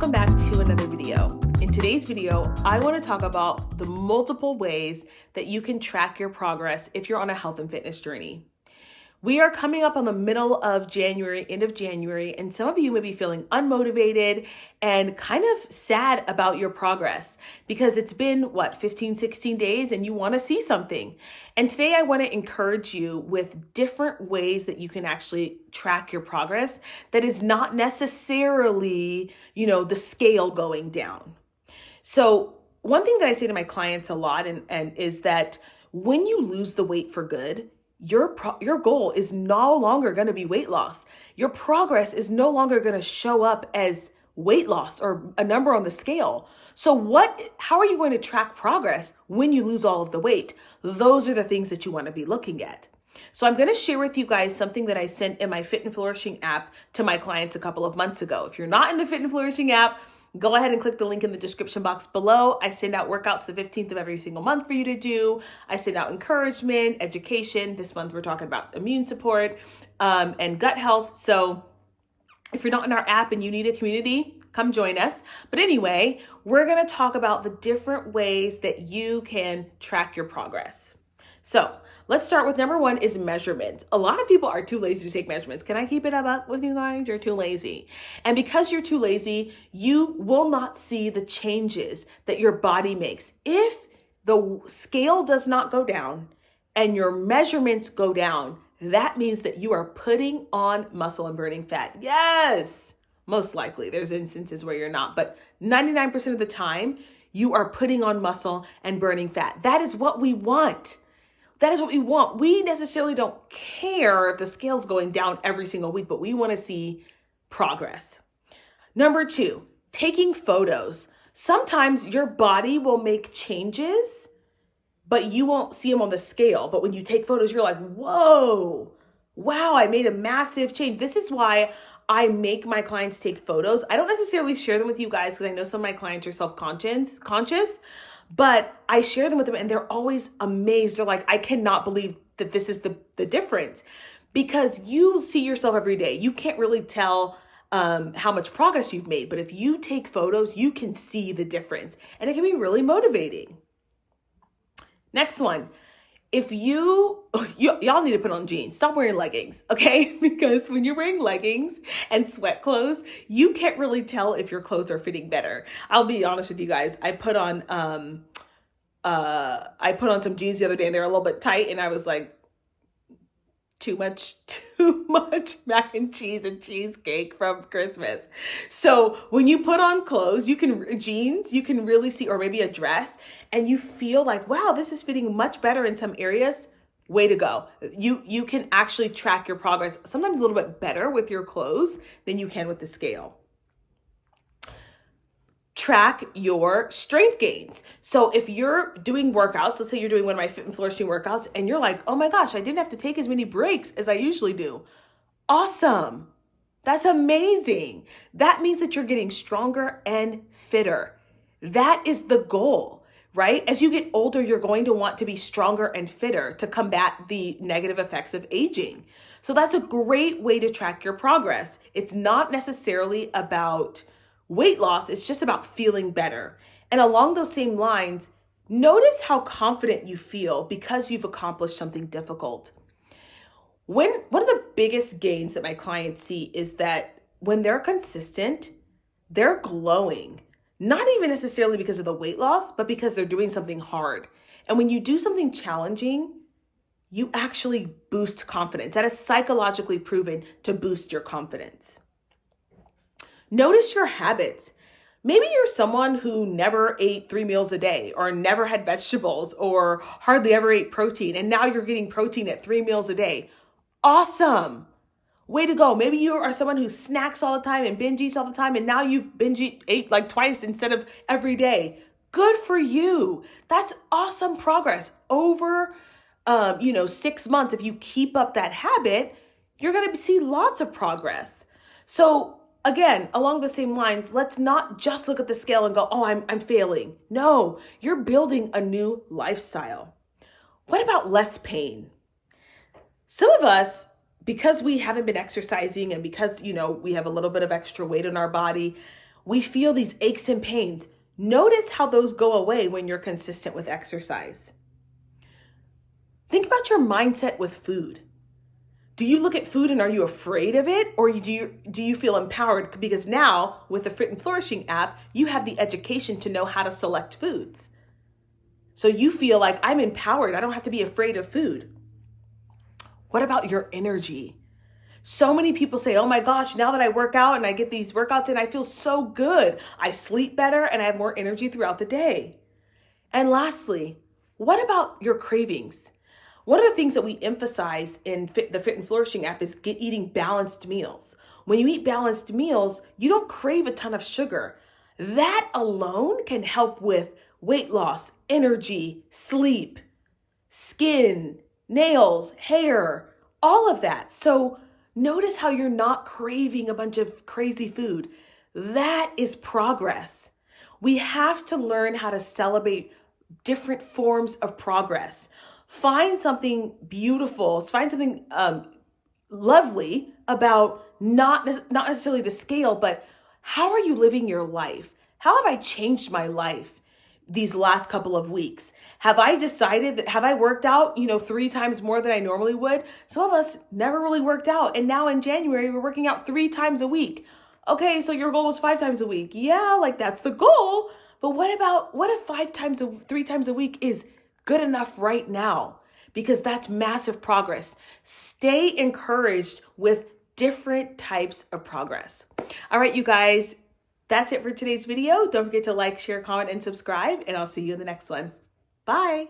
welcome back to another video. In today's video, I want to talk about the multiple ways that you can track your progress if you're on a health and fitness journey. We are coming up on the middle of January, end of January, and some of you may be feeling unmotivated and kind of sad about your progress because it's been, 15, 16 days and you want to see something. And today I want to encourage you with different ways that you can actually track your progress that is not necessarily, the scale going down. So one thing that I say to my clients a lot and is that when you lose the weight for good, your goal is no longer going to be weight loss. Your progress is no longer going to show up as weight loss or a number on the scale. So how are you going to track progress when you lose all of the weight? Those are the things that you want to be looking at. So I'm going to share with you guys something that I sent in my Fit and Flourishing app to my clients a couple of months ago. If you're not in the Fit and Flourishing app, go ahead and click the link in the description box below. I send out workouts the 15th of every single month for you to do. I send out encouragement, education. This month we're talking about immune support and gut health. So if you're not in our app and you need a community, come join us. But anyway, we're going to talk about the different ways that you can track your progress. So let's start with number one is measurements. A lot of people are too lazy to take measurements. Can I keep it up with you guys? You're too lazy. And because you're too lazy, you will not see the changes that your body makes. If the scale does not go down and your measurements go down, that means that you are putting on muscle and burning fat. Yes, most likely. There's instances where you're not, but 99% of the time, you are putting on muscle and burning fat. That is what we want. That is what we want. We necessarily don't care if the scale's going down every single week, but we want to see progress. Number two, taking photos. Sometimes your body will make changes, but you won't see them on the scale. But when you take photos, you're like, whoa, wow, I made a massive change. This is why I make my clients take photos. I don't necessarily share them with you guys because I know some of my clients are self-conscious, but I share them with them and they're always amazed. They're like, I cannot believe that this is the difference, because you see yourself every day. You can't really tell how much progress you've made, but if you take photos, you can see the difference and it can be really motivating. Next one. If y'all need to put on jeans, stop wearing leggings, okay? Because when you're wearing leggings and sweat clothes, you can't really tell if your clothes are fitting better. I'll be honest with you guys. I put on some jeans the other day and they're a little bit tight and I was like, too much mac and cheese and cheesecake from Christmas. So when you put on clothes, jeans, you can really see, or maybe a dress, and you feel like, wow, this is fitting much better in some areas. Way to go. You can actually track your progress sometimes a little bit better with your clothes than you can with the scale. Track your strength gains. So if you're doing workouts, let's say you're doing one of my Fit and Flourishing workouts and you're like, oh my gosh, I didn't have to take as many breaks as I usually do. Awesome. That's amazing. That means that you're getting stronger and fitter. That is the goal, right? As you get older, you're going to want to be stronger and fitter to combat the negative effects of aging. So that's a great way to track your progress. It's not necessarily about weight loss, it's just about feeling better. And along those same lines, notice how confident you feel because you've accomplished something difficult. One of the biggest gains that my clients see is that when they're consistent, they're glowing. Not even necessarily because of the weight loss, but because they're doing something hard. And when you do something challenging, you actually boost confidence. That is psychologically proven to boost your confidence. Notice your habits. Maybe you're someone who never ate 3 meals a day or never had vegetables or hardly ever ate protein, and now you're getting protein at 3 meals a day. Awesome. Way to go. Maybe you are someone who snacks all the time and binge eats all the time, and now you've ate like twice instead of every day. Good for you. That's awesome progress. Over 6 months, if you keep up that habit, you're going to see lots of progress. So again, along the same lines, let's not just look at the scale and go, oh, I'm failing. No, you're building a new lifestyle. What about less pain? Some of us, because we haven't been exercising and because, we have a little bit of extra weight in our body, We feel these aches and pains. Notice how those go away when you're consistent with exercise. Think about your mindset with food. Do you look at food and are you afraid of it? Or do you feel empowered? Because now with the Fit and Flourishing app, you have the education to know how to select foods. So you feel like I'm empowered. I don't have to be afraid of food. What about your energy? So many people say, oh my gosh, now that I work out and I get these workouts in, I feel so good. I sleep better and I have more energy throughout the day. And lastly, what about your cravings? One of the things that we emphasize in the Fit and Flourishing app is eating balanced meals. When you eat balanced meals, you don't crave a ton of sugar. That alone can help with weight loss, energy, sleep, skin, nails, hair, all of that. So notice how you're not craving a bunch of crazy food. That is progress. We have to learn how to celebrate different forms of progress. Find something beautiful, find something lovely about not necessarily the scale, but how are you living your life? How have I changed my life these last couple of weeks? Have I decided that, have I worked out, 3 times more than I normally would? Some of us never really worked out. And now in January, we're working out 3 times a week. Okay, so your goal was 5 times a week. Yeah, like that's the goal. But what if 3 times a week is good enough right now? Because that's massive progress. Stay encouraged with different types of progress. All right, you guys, that's it for today's video. Don't forget to like, share, comment, and subscribe, and I'll see you in the next one. Bye.